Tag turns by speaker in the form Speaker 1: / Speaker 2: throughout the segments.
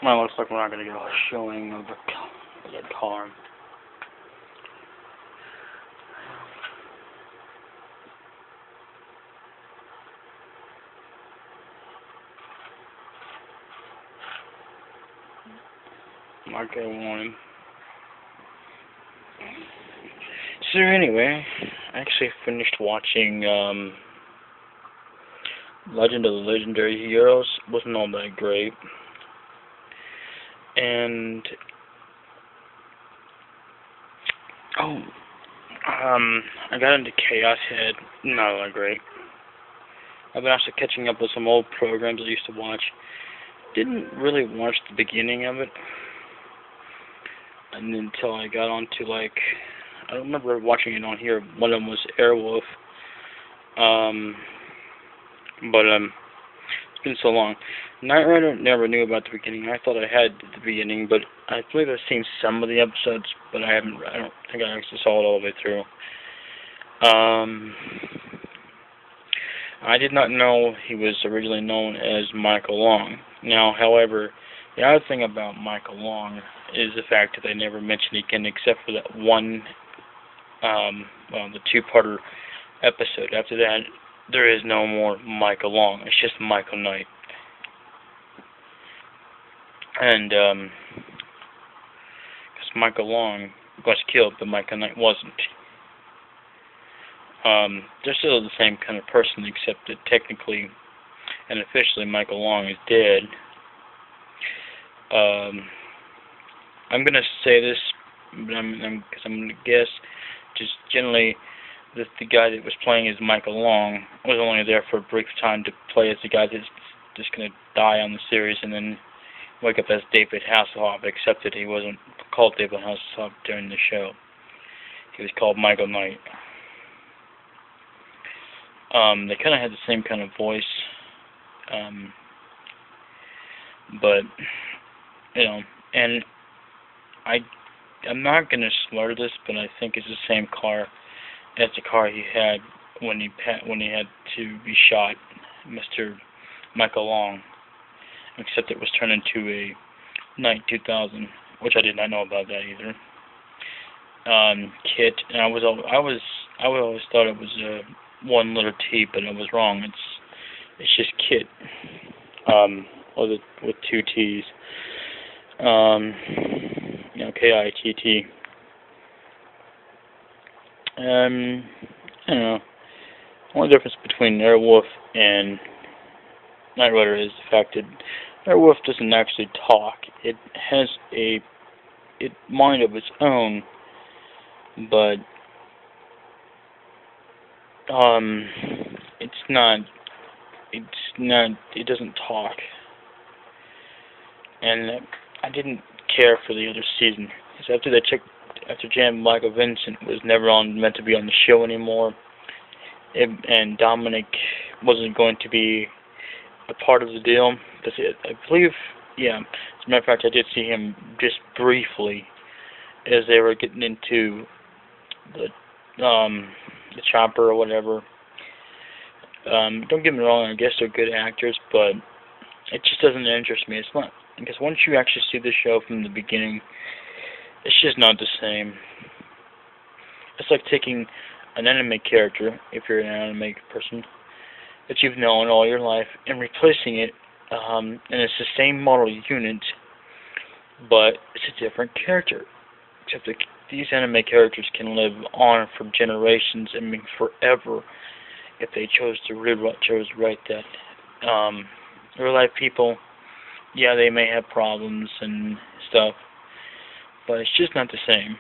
Speaker 1: Well, it looks like we're not going to get a showing of the car. Market warning. So anyway, I actually finished watching Legend of the Legendary Heroes. Wasn't all that great. And oh, I got into Chaos Head. Not that great. I've been actually catching up with some old programs I used to watch. Didn't really watch the beginning of it, and until I got onto I don't remember watching it on here. One of them was Airwolf. Um, but it's been so long. Knight Rider never knew about the beginning. I thought I had the beginning, but I believe I've seen some of the episodes, but I haven't. I don't think I actually saw it all the way through. I did not know he was originally known as Michael Long. Now, however, the other thing about Michael Long is the fact that they never mentioned again except for that one, the two-parter episode. After that, there is no more Michael Long. It's just Michael Knight. And, because Michael Long was killed, but Michael Knight wasn't. They're still the same kind of person, except that technically and officially Michael Long is dead. I'm gonna say this, but because I'm gonna guess, just generally, that the guy that was playing as Michael Long was only there for a brief time to play as the guy that's just gonna die on the series and then wake up as David Hasselhoff, except that he wasn't called David Hasselhoff during the show. He was called Michael Knight. They kind of had the same kind of voice, but, and I'm not going to slur this, but I think it's the same car as the car he had when he had to be shot, Mr. Michael Long, except it was turned into a Knight 2000, which I did not know about that either. Kit, and I always thought it was one letter T, but I was wrong. It's just Kit, with two T's. Kitt. I don't know. The only difference between Airwolf and Knight Rider is the fact that Airwolf doesn't actually talk. It has a mind of its own, but it doesn't talk. And I didn't care for the other season. Because after Jan Michael Vincent was never meant to be on the show anymore, and Dominic wasn't going to be a part of the deal, because I believe, as a matter of fact, I did see him just briefly as they were getting into the chopper or whatever. Don't get me wrong, I guess they're good actors, but it just doesn't interest me. It's not, because once you actually see the show from the beginning, it's just not the same. It's like taking an anime character, if you're an anime person, that you've known all your life, and replacing it, and it's the same model unit, but it's a different character. Except that these anime characters can live on for generations, I mean forever, if they chose to write that. Real life people, they may have problems and stuff, but it's just not the same.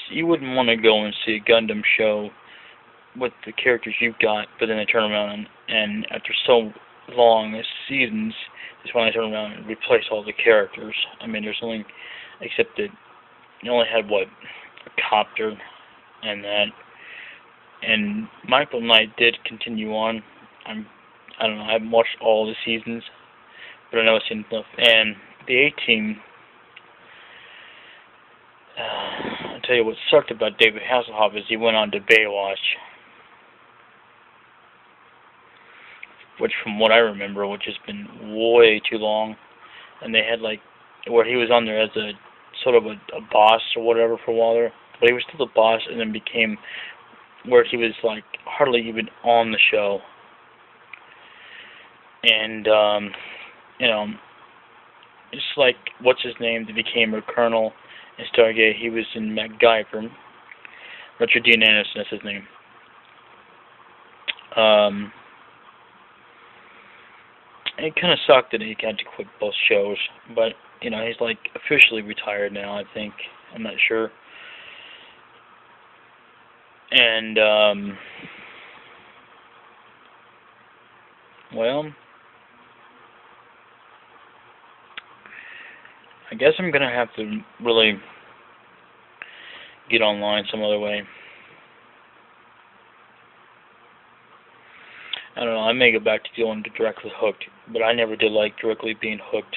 Speaker 1: You wouldn't want to go and see a Gundam show with the characters you've got, but then they turn around and after so long as seasons, just want to turn around and replace all the characters. I mean, there's only, except that you only had, a copter and that. And Michael Knight did continue on. I don't know, I haven't watched all the seasons, but I know I've seen enough. And the A-Team, I'll tell you what sucked about David Hasselhoff is he went on to Baywatch. which from what I remember, which has been way too long, and they had like where he was on there as a sort of a boss or whatever for a while there, but he was still the boss, and then became where he was like hardly even on the show, and you know, it's like what's his name that became a colonel in Stargate. He was in MacGyver. Richard Dean Anderson, that's his name. It kind of sucked that he had to quit both shows, but you know, he's like officially retired now, I think. I'm not sure. And well, I guess I'm gonna have to really get online some other way. I don't know, I may go back to doing directly hooked, but I never did like directly being hooked.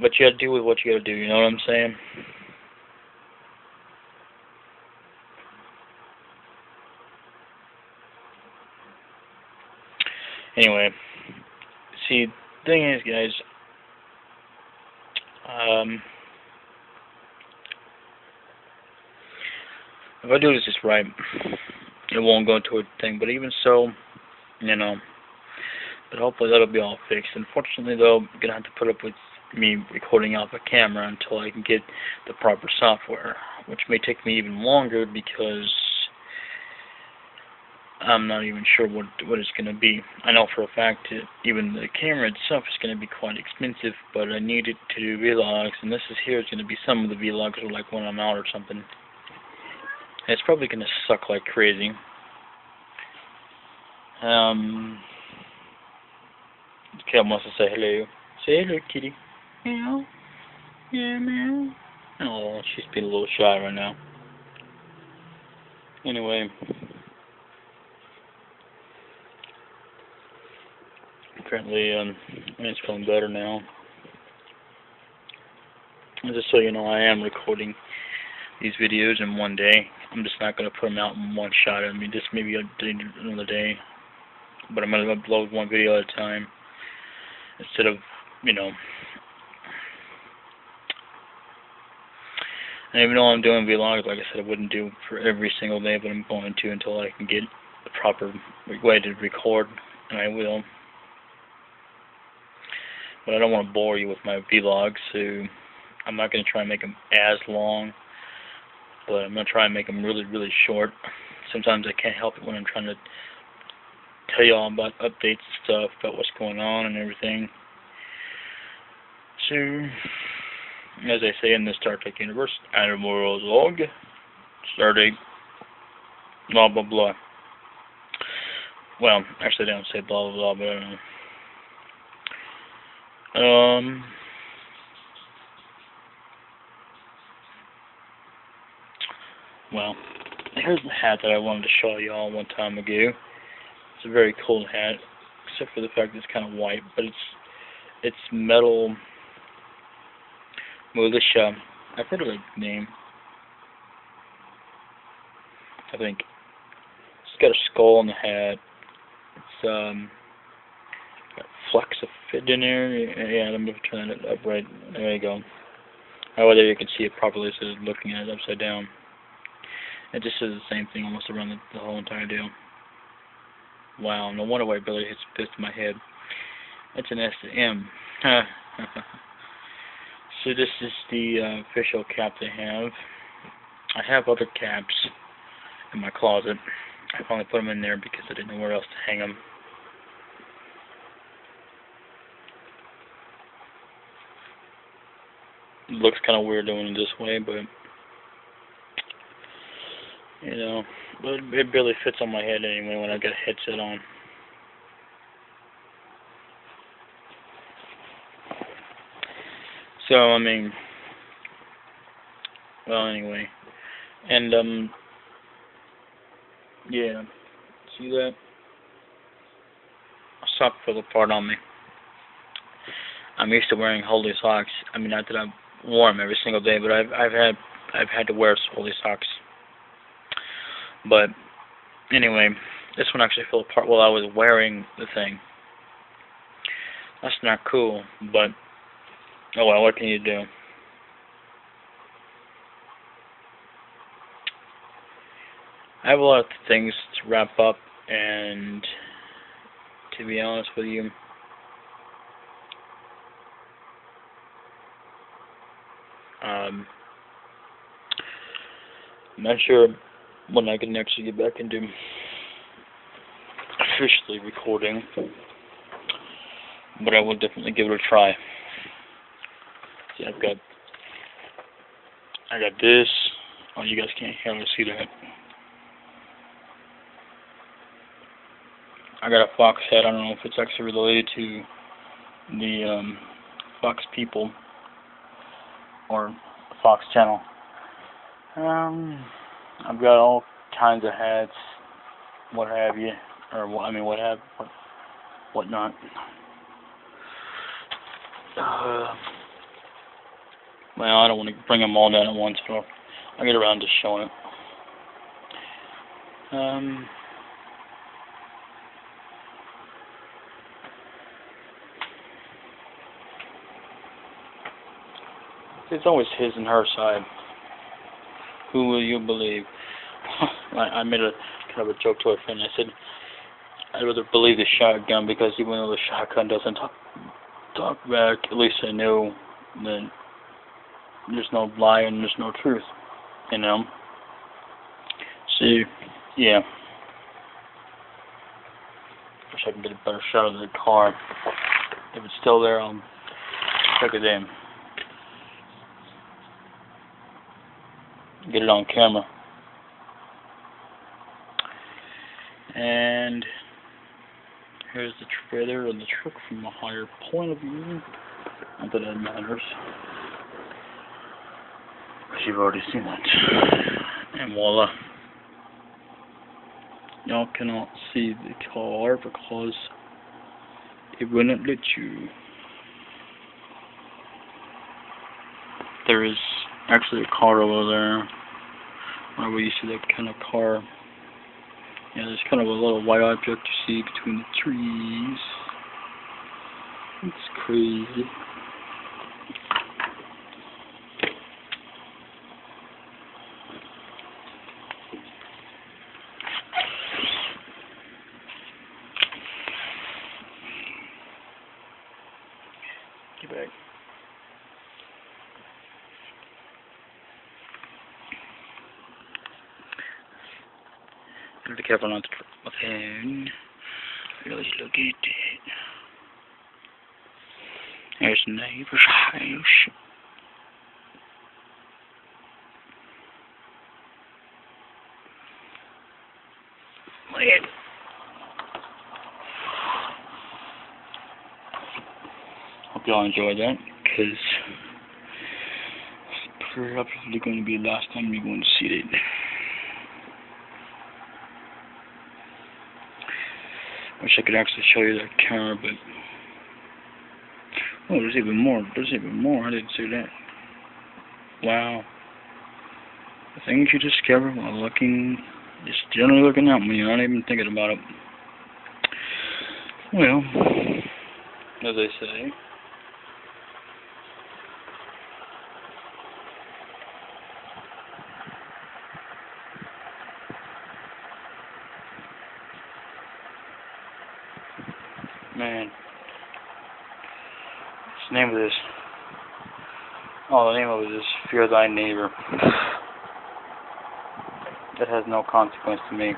Speaker 1: But you gotta do with what you gotta do, you know what I'm saying? Anyway, see, the thing is, guys, if I do this just right, it won't go into a thing, but even so, you know, but hopefully that'll be all fixed. Unfortunately, though, I'm going to have to put up with me recording off a camera until I can get the proper software, which may take me even longer because I'm not even sure what it's going to be. I know for a fact that even the camera itself is going to be quite expensive, but I need it to do vlogs, and this is here is going to be some of the vlogs, or like when I'm out or something. And it's probably going to suck like crazy. Kel wants to say hello. Say hello, kitty. Meow. Yeah, meow. Oh, she's being a little shy right now. Anyway. Apparently, it's feeling better now. And just so you know, I am recording these videos in one day. I'm just not going to put them out in one shot. I mean, just maybe another day. But I'm going to upload one video at a time. Instead of, you know. And even though I'm doing vlogs, like I said, I wouldn't do for every single day, but I'm going to until I can get the proper way to record. And I will. But I don't want to bore you with my vlogs, so I'm not going to try and make them as long, but I'm going to try and make them really, really short. Sometimes I can't help it when I'm trying to tell you all about updates and stuff, about what's going on and everything. So, as I say in the Star Trek universe, Admiral's log, Stardate, blah, blah, blah. Well, actually they don't say blah, blah, blah, but I don't know. Well, here's the hat that I wanted to show y'all one time ago. It's a very cool hat, except for the fact that it's kind of white, but it's metal militia. I've heard of the name. I think it's got a skull on the hat. It's got flecks of fit in there. Yeah, let me turn it up right. There you go. Oh, there you can see it properly. So looking at it upside down. It just says the same thing almost around the whole entire deal. Wow, no wonder why it barely fits my head. It's an S to M. So this is the official cap they have. I have other caps in my closet. I finally put them in there because I didn't know where else to hang them. It looks kind of weird doing it this way, but you know, but it barely fits on my head anyway when I got a headset on. So, I mean, well, anyway, and, yeah, see that? A sock fell apart on me. I'm used to wearing holy socks. I mean, not that I've worn them every single day, but I've had to wear holy socks. But Anyway, this one actually fell apart while I was wearing the thing. That's not cool, but oh well, what can you do? I have a lot of things to wrap up, and to be honest with you, I'm not sure when I can actually get back into officially recording, but I will definitely give it a try. See, I got this. Oh, you guys can't hardly see that. I got a fox head. I don't know if it's actually related to the Fox people or Fox channel. I've got all kinds of hats, what have you, or whatnot. Well, I don't want to bring them all down at once, but I'll get around to showing it. It's always his and her side. Who will you believe? I made a kind of a joke to a friend. I said, I'd rather believe the shotgun because even though the shotgun doesn't talk back, at least I know that there's no lie and there's no truth, you know? So, yeah. Wish I could get a better shot of the car. If it's still there, I'll check it in. Get it on camera. And here's the trailer and the truck from a higher point of view. Not that it matters, because you've already seen that. And voila. Y'all cannot see the car because it wouldn't let you. There is actually a car over there. Whenever you see that kind of car, yeah, there's kind of a little white object you see between the trees. It's crazy. Get back. Be careful not to drop my phone. Let's look at it. There's the neighbor's house. Wait. Hope y'all enjoyed that, because it's probably going to be the last time you're going to see it. Wish I could actually show you that camera, but oh, there's even more. There's even more. I didn't see that. Wow. The things you discover while looking, just generally looking out when you're not even thinking about it. Well, as I say, man, what's the name of this? Oh, the name of it is Fear Thy Neighbor. That has no consequence to me.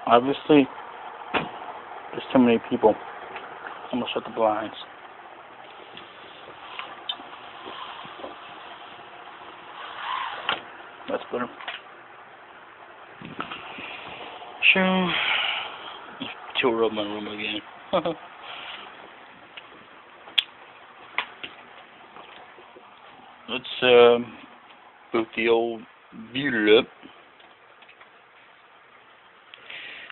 Speaker 1: Obviously, there's too many people. I'm gonna shut the blinds. That's better. Sure. Tour of my room again. Let's boot the old computer up.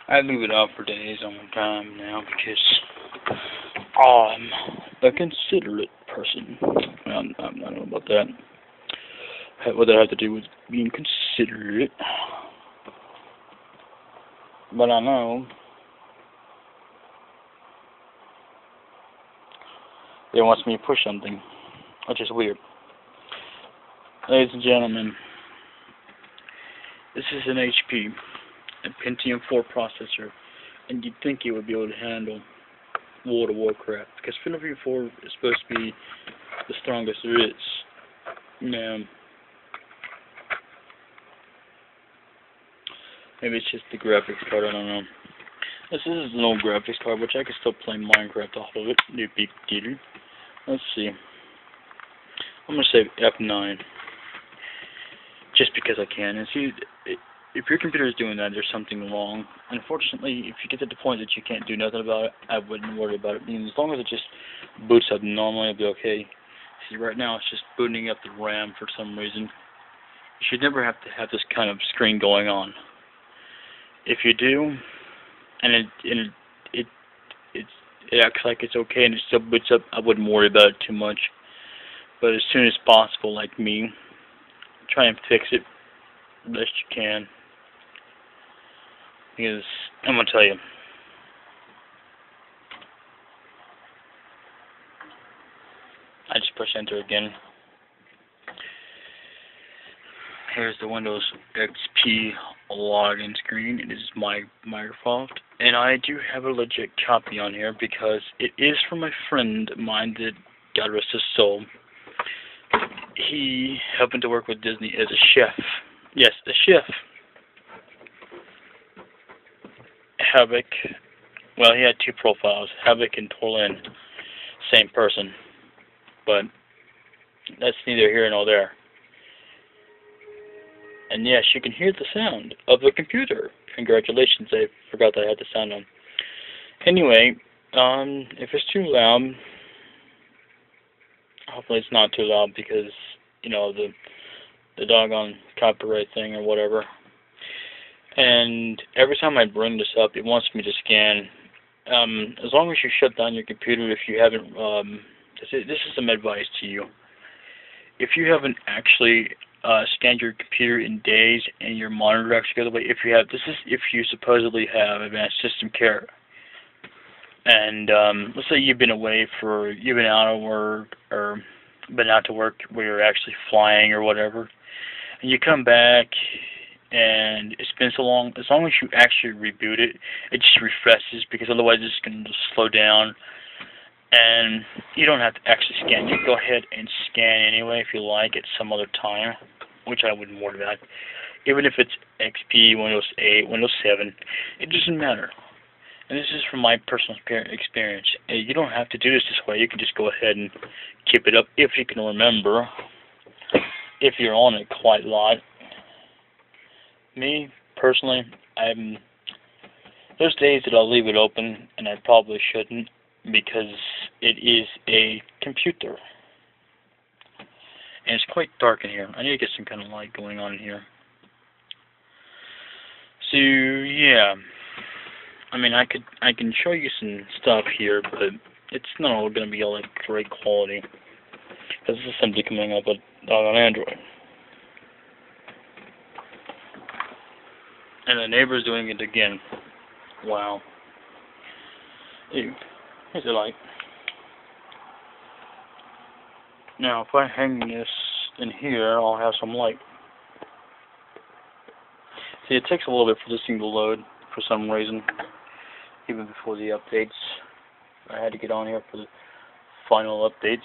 Speaker 1: I leave it off for days on time now because I'm a considerate person. I don't know about that. What that has to do with being considerate. But I know they wants me to push something, which is weird. Ladies and gentlemen, this is an HP, a Pentium 4 processor, and you'd think it would be able to handle World of Warcraft, because Pentium 4 is supposed to be the strongest there is. Now, maybe it's just the graphics card, I don't know. This is an old graphics card, which I can still play Minecraft off of it. New beep theater. Let's see. I'm going to say F9. Just because I can. And see, if your computer is doing that, there's something wrong. Unfortunately, if you get to the point that you can't do nothing about it, I wouldn't worry about it. I mean, as long as it just boots up normally, it'll be okay. See, right now it's just booting up the RAM for some reason. You should never have to have this kind of screen going on. If you do, and it acts like it's okay and it still boots up, I wouldn't worry about it too much. But as soon as possible, like me, try and fix it best you can. Because I'm gonna tell you, I just press enter again. Here's the Windows XP login screen. It is my Microsoft, and I do have a legit copy on here because it is from my friend of mine that, God rest his soul, he happened to work with Disney as a chef. Yes, a chef. Havoc. Well, he had two profiles, Havoc and Torlin. Same person. But that's neither here nor there. And yes, you can hear the sound of the computer. Congratulations, I forgot that I had the sound on. Anyway, if it's too loud, hopefully it's not too loud because, you know, the doggone copyright thing or whatever. And every time I bring this up, it wants me to scan. As long as you shut down your computer, if you haven't, this is some advice to you. If you haven't actually scanned your computer in days and your monitor actually goes away, if you supposedly have advanced system care, and let's say you've been out of work or been out to work where you're actually flying or whatever, and you come back and it's been so long, as long as you actually reboot it, it just refreshes, because otherwise it's going to slow down. And you don't have to actually scan. You can go ahead and scan anyway if you like at some other time, which I wouldn't worry about. Even if it's XP, Windows 8, Windows 7, it doesn't matter. And this is from my personal experience. You don't have to do this way. You can just go ahead and keep it up if you can remember, if you're on it quite a lot. Me, personally, there's days that I'll leave it open, and I probably shouldn't, because it is a computer. And it's quite dark in here. I need to get some kind of light going on in here. So, yeah. I mean, I can show you some stuff here, but it's not all going to be all like great quality, because this is simply coming up on Android. And the neighbor's doing it again. Wow. Ew. Here's the light. Now, if I hang this in here, I'll have some light. See, it takes a little bit for this thing to load for some reason, even before the updates. I had to get on here for the final updates.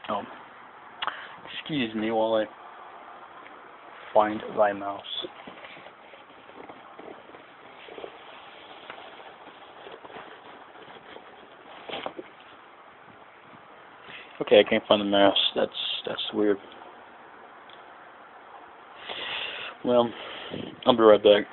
Speaker 1: Oh, excuse me while I find my mouse. Okay, I can't find the mouse. That's weird. Well, I'll be right back.